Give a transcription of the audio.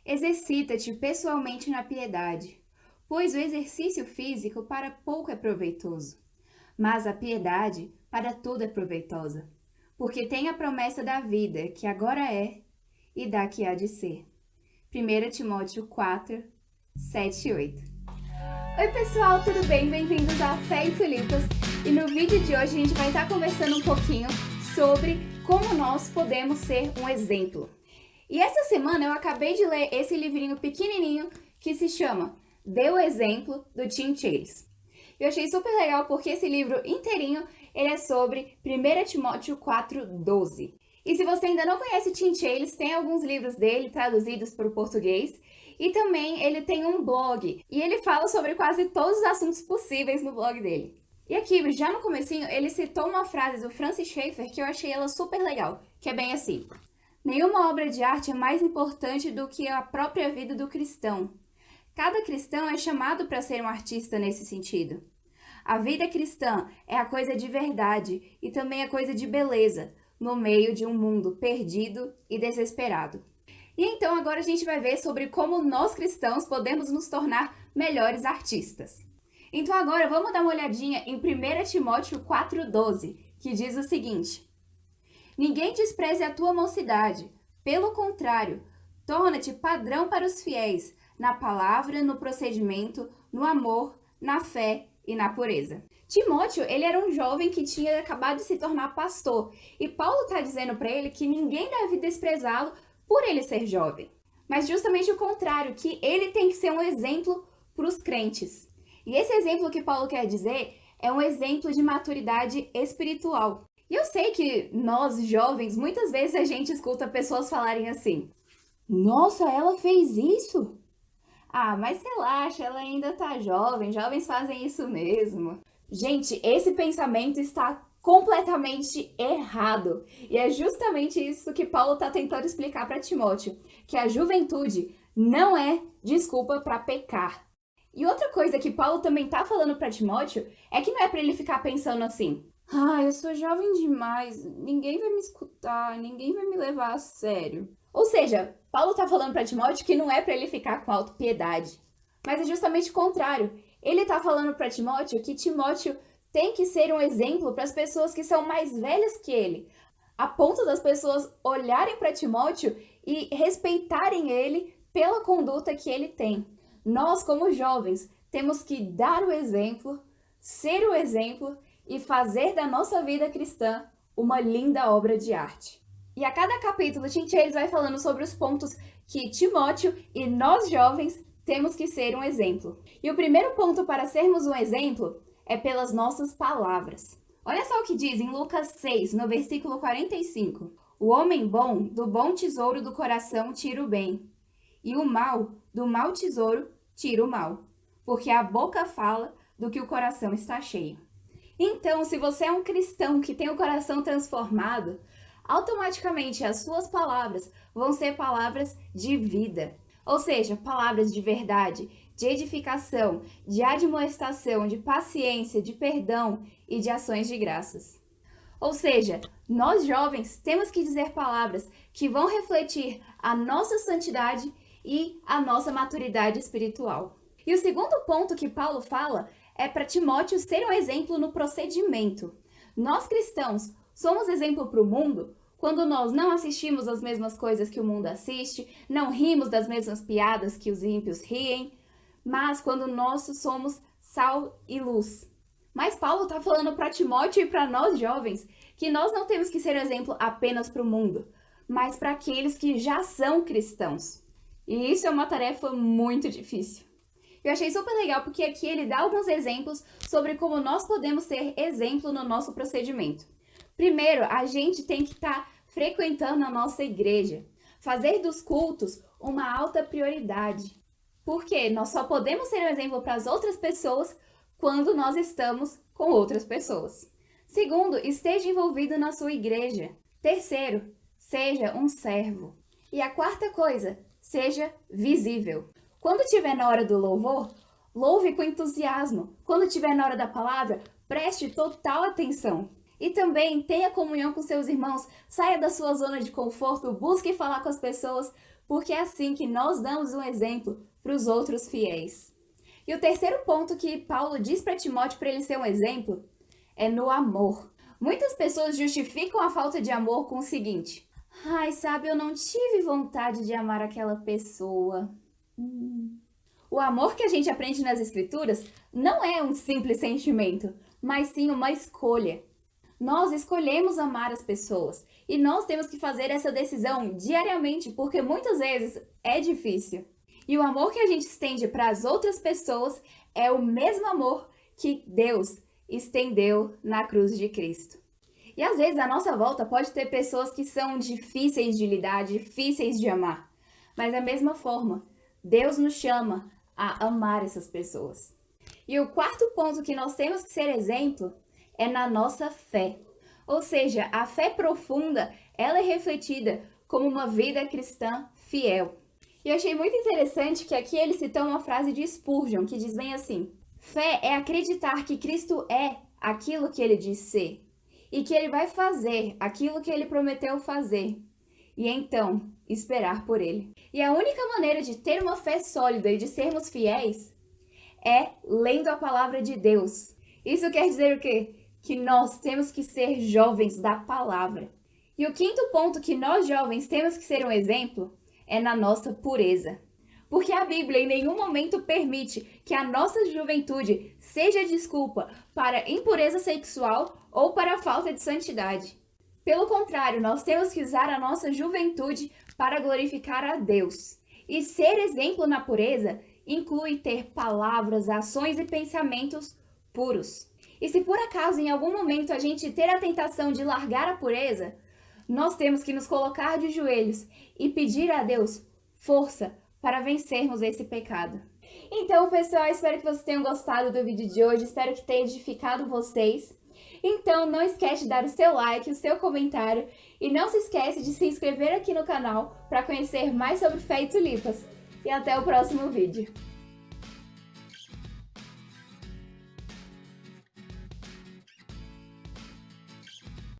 Exercita-te pessoalmente na piedade, pois o exercício físico para pouco é proveitoso, mas a piedade para tudo é proveitosa, porque tem a promessa da vida que agora é e da que há de ser. 1 Timóteo 4, 7 e 8. Oi pessoal, tudo bem? Bem-vindos ao Fé e Tulipas. E no vídeo de hoje a gente vai estar conversando um pouquinho sobre como nós podemos ser um exemplo. E essa semana eu acabei de ler esse livrinho pequenininho que se chama Dê o Exemplo, do Tim Challies. Eu achei super legal porque esse livro inteirinho ele é sobre 1 Timóteo 4:12. E se você ainda não conhece Tim Challies, tem alguns livros dele traduzidos para o português. E também ele tem um blog. E ele fala sobre quase todos os assuntos possíveis no blog dele. E aqui, já no comecinho, ele citou uma frase do Francis Schaeffer que eu achei ela super legal. Que é bem assim: nenhuma obra de arte é mais importante do que a própria vida do cristão. Cada cristão é chamado para ser um artista nesse sentido. A vida cristã é a coisa de verdade e também a coisa de beleza, no meio de um mundo perdido e desesperado. E então agora a gente vai ver sobre como nós cristãos podemos nos tornar melhores artistas. Então agora vamos dar uma olhadinha em 1 Timóteo 4:12, que diz o seguinte: ninguém despreze a tua mocidade, pelo contrário, torna-te padrão para os fiéis, na palavra, no procedimento, no amor, na fé e na pureza. Timóteo, ele era um jovem que tinha acabado de se tornar pastor, e Paulo está dizendo para ele que ninguém deve desprezá-lo por ele ser jovem, mas justamente o contrário, que ele tem que ser um exemplo para os crentes. E esse exemplo que Paulo quer dizer é um exemplo de maturidade espiritual. E eu sei que nós, jovens, muitas vezes a gente escuta pessoas falarem assim: nossa, ela fez isso? Ah, mas relaxa, ela ainda tá jovem, jovens fazem isso mesmo. Gente, esse pensamento está completamente errado. E é justamente isso que Paulo está tentando explicar para Timóteo, que a juventude não é desculpa para pecar. E outra coisa que Paulo também está falando para Timóteo é que não é para ele ficar pensando assim: ah, eu sou jovem demais, ninguém vai me escutar, ninguém vai me levar a sério. Ou seja, Paulo está falando para Timóteo que não é para ele ficar com autopiedade, mas é justamente o contrário. Ele está falando para Timóteo que Timóteo tem que ser um exemplo para as pessoas que são mais velhas que ele, a ponto das pessoas olharem para Timóteo e respeitarem ele pela conduta que ele tem. Nós, como jovens, temos que dar o exemplo, ser o exemplo e fazer da nossa vida cristã uma linda obra de arte. E a cada capítulo, Tim Challies vai falando sobre os pontos que Timóteo e nós jovens temos que ser um exemplo. E o primeiro ponto para sermos um exemplo é pelas nossas palavras. Olha só o que diz em Lucas 6, no versículo 45. O homem bom, do bom tesouro do coração, tira o bem, e o mal, do mau tesouro, tira o mal, porque a boca fala do que o coração está cheio. Então, se você é um cristão que tem o coração transformado, automaticamente as suas palavras vão ser palavras de vida. Ou seja, palavras de verdade, de edificação, de admoestação, de paciência, de perdão e de ações de graças. Ou seja, nós jovens temos que dizer palavras que vão refletir a nossa santidade e a nossa maturidade espiritual. E o segundo ponto que Paulo fala é para Timóteo ser um exemplo no procedimento. Nós cristãos somos exemplo para o mundo quando nós não assistimos às mesmas coisas que o mundo assiste, não rimos das mesmas piadas que os ímpios riem, mas quando nós somos sal e luz. Mas Paulo está falando para Timóteo e para nós jovens que nós não temos que ser exemplo apenas para o mundo, mas para aqueles que já são cristãos. E isso é uma tarefa muito difícil. Eu achei super legal porque aqui ele dá alguns exemplos sobre como nós podemos ser exemplo no nosso procedimento. Primeiro, a gente tem que estar frequentando a nossa igreja, fazer dos cultos uma alta prioridade. Porque nós só podemos ser um exemplo para as outras pessoas quando nós estamos com outras pessoas. Segundo, esteja envolvido na sua igreja. Terceiro, seja um servo. E a quarta coisa, seja visível. Quando estiver na hora do louvor, louve com entusiasmo. Quando estiver na hora da palavra, preste total atenção. E também tenha comunhão com seus irmãos, saia da sua zona de conforto, busque falar com as pessoas, porque é assim que nós damos um exemplo para os outros fiéis. E o terceiro ponto que Paulo diz para Timóteo para ele ser um exemplo é no amor. Muitas pessoas justificam a falta de amor com o seguinte: ai, sabe, eu não tive vontade de amar aquela pessoa. O amor que a gente aprende nas escrituras não é um simples sentimento, mas sim uma escolha. Nós escolhemos amar as pessoas e nós temos que fazer essa decisão diariamente, porque muitas vezes é difícil. E o amor que a gente estende para as outras pessoas é o mesmo amor que Deus estendeu na cruz de Cristo. E às vezes à nossa volta pode ter pessoas que são difíceis de lidar, difíceis de amar. Mas da mesma forma, Deus nos chama a amar essas pessoas. E o quarto ponto que nós temos que ser exemplo é na nossa fé. Ou seja, a fé profunda, ela é refletida como uma vida cristã fiel. E eu achei muito interessante que aqui ele citou uma frase de Spurgeon, que diz bem assim: fé é acreditar que Cristo é aquilo que ele diz ser, e que ele vai fazer aquilo que ele prometeu fazer, e então esperar por ele. E a única maneira de ter uma fé sólida e de sermos fiéis é lendo a palavra de Deus. Isso quer dizer o quê? Que nós temos que ser jovens da palavra. E o quinto ponto que nós jovens temos que ser um exemplo é na nossa pureza. Porque a Bíblia em nenhum momento permite que a nossa juventude seja desculpa para impureza sexual ou para falta de santidade. Pelo contrário, nós temos que usar a nossa juventude para glorificar a Deus. E ser exemplo na pureza inclui ter palavras, ações e pensamentos puros. E se por acaso em algum momento a gente ter a tentação de largar a pureza, nós temos que nos colocar de joelhos e pedir a Deus força para vencermos esse pecado. Então, pessoal, espero que vocês tenham gostado do vídeo de hoje, espero que tenha edificado vocês. Então, não esquece de dar o seu like, o seu comentário e não se esquece de se inscrever aqui no canal para conhecer mais sobre fé e tulipas. E até o próximo vídeo.